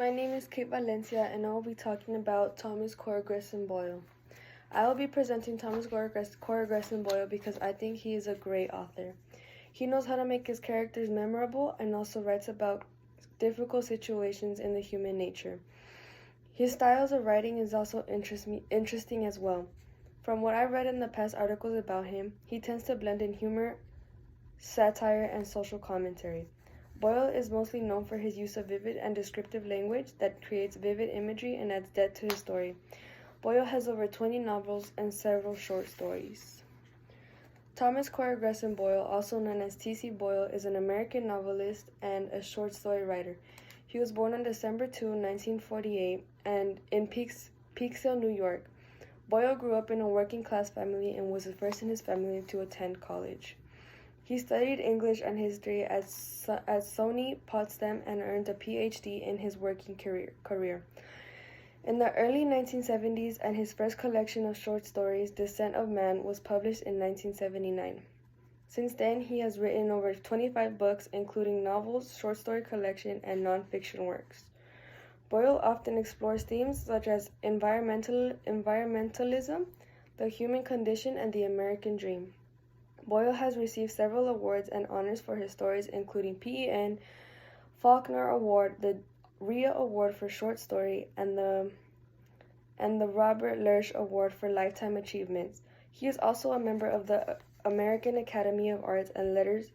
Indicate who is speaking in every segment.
Speaker 1: My name is Kate Valencia, and I will be talking about Thomas coraghessan Boyle. I will be presenting Thomas coraghessan Boyle because I think he is a great author. He knows how to make his characters memorable and also writes about difficult situations in the human nature. His styles of writing is also interesting as well. From what I've read in the past articles about him, he tends to blend in humor, satire, and social commentary. Boyle is mostly known for his use of vivid and descriptive language that creates vivid imagery and adds depth to his story. Boyle has over 20 novels and several short stories. Thomas coraghessan Boyle, also known as T.C. Boyle, is an American novelist and a short story writer. He was born on December 2, 1948, and in Peekskill, New York. Boyle grew up in a working-class family and was the first in his family to attend college. He studied English and history at SUNY Potsdam and earned a PhD in his working career. In the early 1970s, and his first collection of short stories, Descent of Man, was published in 1979. Since then, he has written over 25 books, including novels, short story collection, and nonfiction works. Boyle often explores themes such as environmentalism, the human condition, and the American dream. Boyle has received several awards and honors for his stories, including PEN, Faulkner Award, the Rhea Award for Short Story, and the Robert Lersch Award for Lifetime Achievements. He is also a member of the American Academy of Arts and Letters.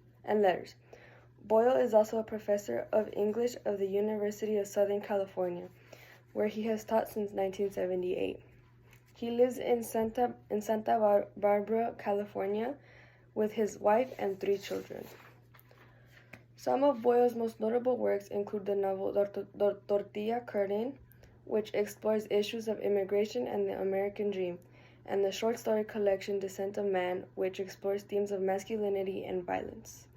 Speaker 1: Boyle is also a professor of English of the University of Southern California, where he has taught since 1978. He lives in Santa Barbara, California, with his wife and 3 children. Some of Boyle's most notable works include the novel Tortilla Curtain, which explores issues of immigration and the American dream, and the short story collection Descent of Man, which explores themes of masculinity and violence.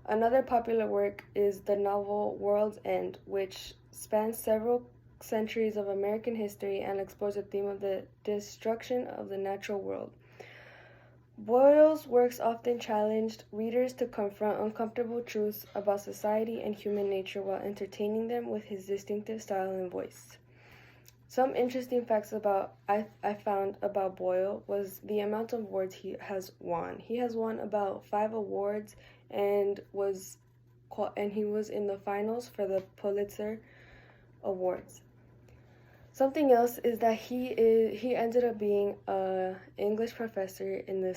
Speaker 1: Another popular work is the novel World's End, which spans several centuries of American history and explores the theme of the destruction of the natural world. Boyle's works often challenged readers to confront uncomfortable truths about society and human nature while entertaining them with his distinctive style and voice. Some interesting facts I found about Boyle was the amount of awards he has won. He has won about 5 awards and he was in the finals for the Pulitzer Awards. Something else is that he ended up being an English professor in the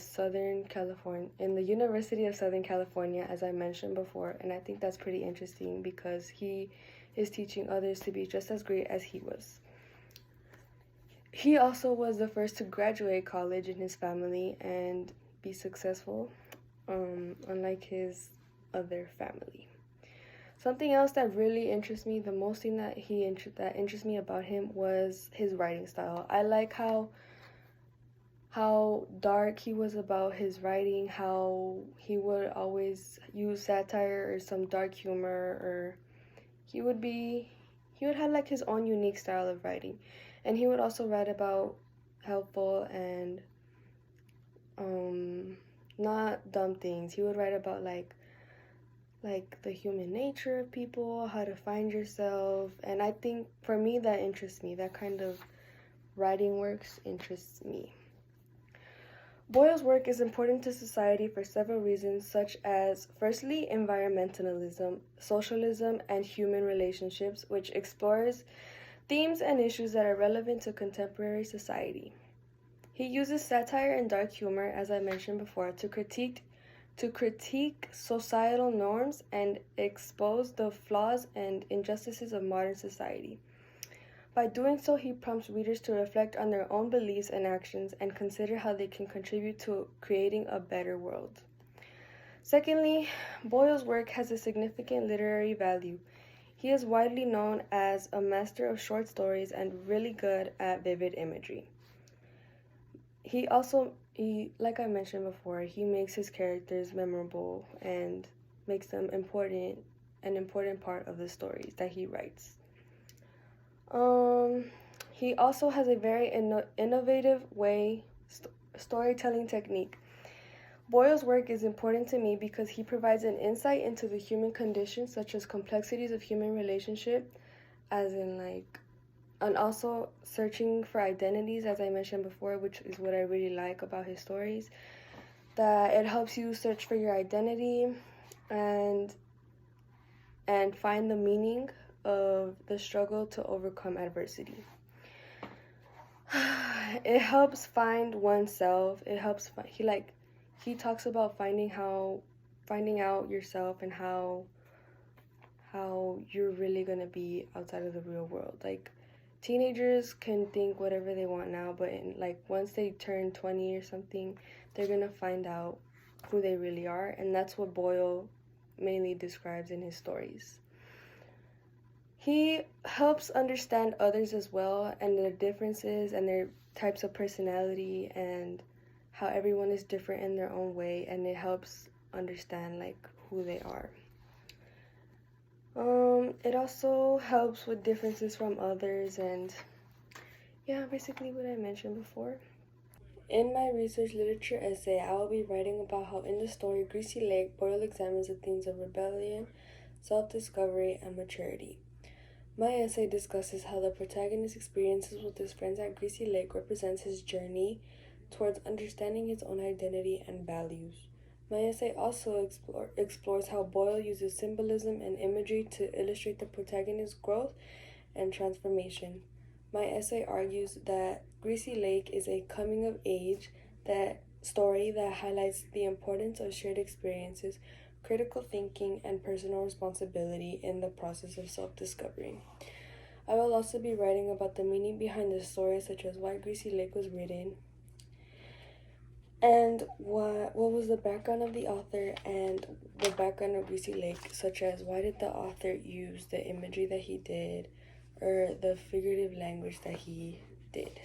Speaker 1: University of Southern California, as I mentioned before, and I think that's pretty interesting because he is teaching others to be just as great as he was. He also was the first to graduate college in his family and be successful, unlike his other family. Something else that really interests me, the most thing that interests me about him was his writing style. I like how dark he was about his writing, how he would always use satire or some dark humor, or he would have like his own unique style of writing. And he would also write about helpful and not dumb things. He would write about like the human nature of people, how to find yourself, and I think for me that interests me. That kind of writing works interests me. Boyle's work is important to society for several reasons, such as, firstly, environmentalism, socialism, and human relationships, which explores themes and issues that are relevant to contemporary society. He uses satire and dark humor, as I mentioned before, to critique societal norms and expose the flaws and injustices of modern society. By doing so, he prompts readers to reflect on their own beliefs and actions and consider how they can contribute to creating a better world. Secondly, Boyle's work has a significant literary value. He is widely known as a master of short stories and really good at vivid imagery. Like I mentioned before, he makes his characters memorable and makes them an important part of the stories that he writes. He also has a very innovative storytelling technique. Boyle's work is important to me because he provides an insight into the human condition, such as complexities of human relationship, as in like, and also searching for identities, as I mentioned before, which is what I really like about his stories, that it helps you search for your identity and find the meaning of the struggle to overcome adversity. It helps find oneself. It helps he talks about finding out yourself and how you're really going to be outside of the real world. Like, teenagers can think whatever they want now, but once they turn 20 or something, they're going to find out who they really are, and that's what Boyle mainly describes in his stories. He helps understand others as well, and their differences and their types of personality, and how everyone is different in their own way, and it helps understand like who they are. It also helps with differences from others, and yeah, basically what I mentioned before. In my research literature essay, I will be writing about how in the story Greasy Lake, Boyle examines the themes of rebellion, self-discovery, and maturity. My essay discusses how the protagonist's experiences with his friends at Greasy Lake represents his journey towards understanding his own identity and values. My essay also explores how Boyle uses symbolism and imagery to illustrate the protagonist's growth and transformation. My essay argues that Greasy Lake is a coming-of-age story that highlights the importance of shared experiences, critical thinking, and personal responsibility in the process of self-discovery. I will also be writing about the meaning behind the story, such as why Greasy Lake was written, and what was the background of the author and the background of Greasy Lake, such as why did the author use the imagery that he did or the figurative language that he did.